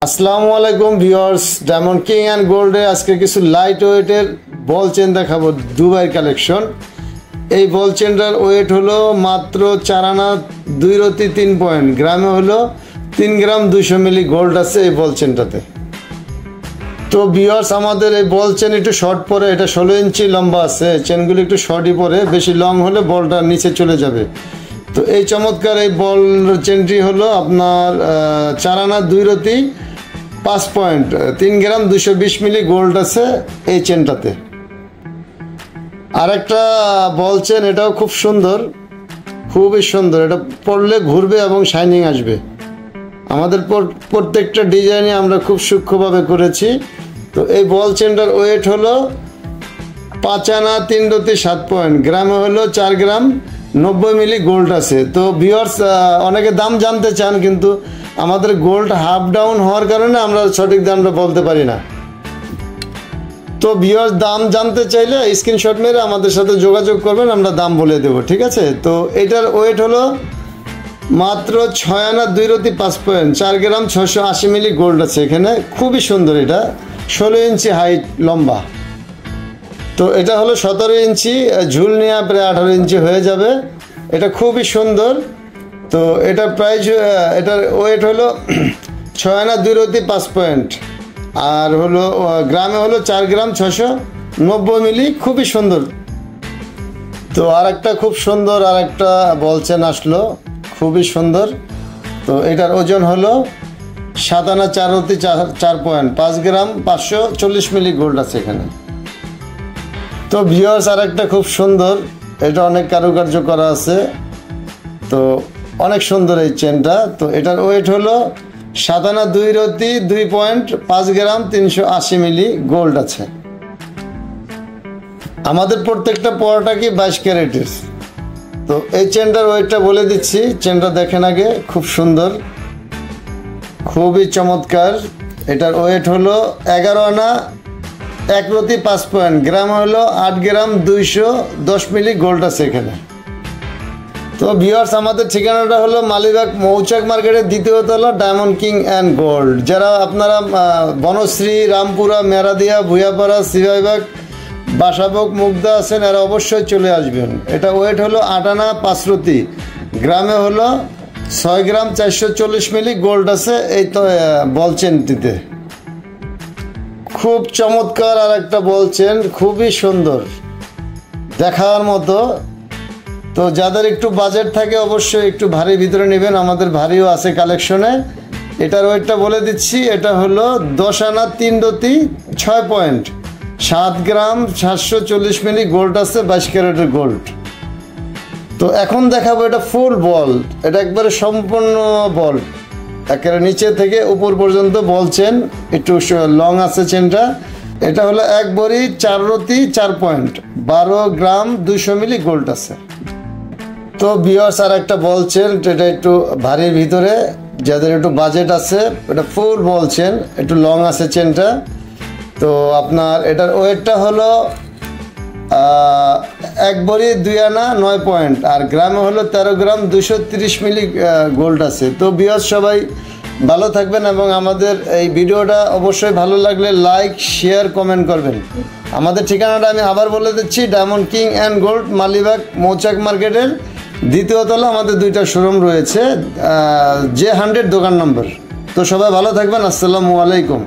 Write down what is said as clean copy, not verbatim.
আসসালামু আলাইকুম viewers, diamond king and গোল্ডে আজকে কিছু লাইট ওয়েটের বল চেন দেখাবো। Dubai collection. এই বল চেনটার ওয়েট হলো মাত্র 4 আনা 2 রতি 3 পয়েন্ট, গ্রামে হলো 3 গ্রাম 200 মিলি গোল্ড আছে এই বল চেনটাতে। তো ভিউয়ার্স, আমাদের এই বল চেন একটু শর্ট পরে, এটা 16 ইঞ্চি লম্বা আছে। চেনগুলো একটু শর্টই পরে, বেশি লং হলে বলটা নিচে চলে যাবে। তো এই চমৎকার এই বল চেনটি হলো আপনার 4 আনা 2 রতি 5 পয়েন্ট, 3 গ্রাম 220 মিলি গোল্ড আছে এই চেনটাতে। আর একটা বল চেন, এটাও খুব সুন্দর, খুবই সুন্দর। এটা পরলে ঘুরবে এবং শাইনিং আসবে। আমাদের প্রত্যেকটা ডিজাইনে আমরা খুব সূক্ষ্মভাবে করেছি। তো এই বল চেনটার ওয়েট হলো 5 আনা 3 রতি 7 পয়েন্ট, গ্রামে হলো 4 গ্রাম 90 মিলি গোল্ড আছে। তো ভিউয়ার্স, অনেকে দাম জানতে চান, কিন্তু আমাদের গোল্ড হাফ ডাউন হওয়ার কারণে আমরা সঠিক দামটা বলতে পারি না। তো ভিউয়ার্স, দাম জানতে চাইলে স্ক্রিনশট মেরে আমাদের সাথে যোগাযোগ করবেন, আমরা দাম বলে দেবো, ঠিক আছে? তো এটার ওয়েট হলো মাত্র 6 আনা 2 রতি 5 পয়েন্ট, 4 গ্রাম 680 মিলি গোল্ড আছে এখানে। খুবই সুন্দর। এটা 16 ইঞ্চি হাইট লম্বা। তো এটা হলো 17 ইঞ্চি, ঝুল নিয়ে প্রায় 18 ইঞ্চি হয়ে যাবে। এটা খুবই সুন্দর। তো এটার প্রাইস, এটার ওয়েট হলো 6 আনা 2 রতি 5 পয়েন্ট, আর হলো গ্রামে হলো 4 গ্রাম 690 মিলি। খুবই সুন্দর। তো আর একটা খুব সুন্দর আর একটা বল চেন আসলো, খুবই সুন্দর। তো এটার ওজন হলো 7 আনা 4 রতি 4 পয়েন্ট, 5 গ্রাম 540 মিলি গোল্ড আছে এখানে। তো ভিউয়ার্স, আর একটা খুব সুন্দর, এটা অনেক কারুকার্য করা আছে। তো অনেক সুন্দর এই চেনটা। তো এটার ওয়েট হলো 7 আনা 2 রতি 2 পয়েন্ট, 5 গ্রাম 380 মিলি গোল্ড আছে। আমাদের প্রত্যেকটা পরাটা কি 22 ক্যারেটের। তো এই চেনটার ওয়েটটা বলে দিচ্ছি, চেনটা দেখেন আগে। খুব সুন্দর, খুবই চমৎকার। এটার ওয়েট হলো 11 আনা 1 রতি 5 পয়েন্ট, গ্রাম হলো 8 গ্রাম 210 মিলি গোল্ড আছে এখানে। তো ভিউয়ার্স, আমাদের ঠিকানাটা হলো মালিবাগ মৌচাক মার্কেটের 2য় তলা, ডায়মন্ড কিং অ্যান্ড গোল্ড। যারা আপনারা বনশ্রী, রামপুরা, মেরাদিয়া, ভুয়াপাড়া, সিবাইবাগ, বাসাবক, মুগদা আছেন, এরা অবশ্যই চলে আসবেন। এটা ওয়েট হলো 8 আনা 5 রতি, গ্রামে হলো 6 গ্রাম 440 মিলি গোল্ড আছে এই তো বল চেনটিতে। খুব চমৎকার আর একটা বল চেন, খুবই সুন্দর, দেখার মতো। তো যাদের একটু বাজেট থাকে অবশ্যই একটু ভারী ভিতরে নেবেন, আমাদের ভারীও আছে কালেকশনে। এটার ওয়েটটা বলে দিচ্ছি, এটা হলো 10 আনা 3 রতি 6 পয়েন্ট, 7 গ্রাম 740 মিলি গোল্ড আছে, 22 ক্যারেটের গোল্ড। তো এখন দেখাবো এটা ফুল বল, এটা একবারে সম্পূর্ণ বল, একেবারে নিচে থেকে উপর পর্যন্ত বল চেন, একটু লং আছে চেনটা। এটা হলো 1 ভরি 4 রতি 4 পয়েন্ট, 12 গ্রাম 200 মিলি গোল্ড আছে। তো ভিউয়ার্স, আর একটা বল চেন, এটা একটু ভারীর ভিতরে, যাদের একটু বাজেট আছে, এটা ফুল বল চেন, একটু লং আছে চেনটা। তো আপনার এটার ওয়েটটা হলো 1 ভরি 2 আনা 9 পয়েন্ট, আর গ্রামে হলো 13 গ্রাম 230 মিলি গোল্ড আছে। তো ভিউয়ার্স, সবাই ভালো থাকবেন এবং আমাদের এই ভিডিওটা অবশ্যই ভালো লাগলে লাইক, শেয়ার, কমেন্ট করবেন। আমাদের ঠিকানাটা আমি আবার বলে দিচ্ছি, diamond king and gold, Malibagh মৌচাক মার্কেটের 2য় তলা। আমাদের 2টা শোরুম রয়েছে, J100 দোকান নম্বর। তো সবাই ভালো থাকবেন। আসসালামু আলাইকুম।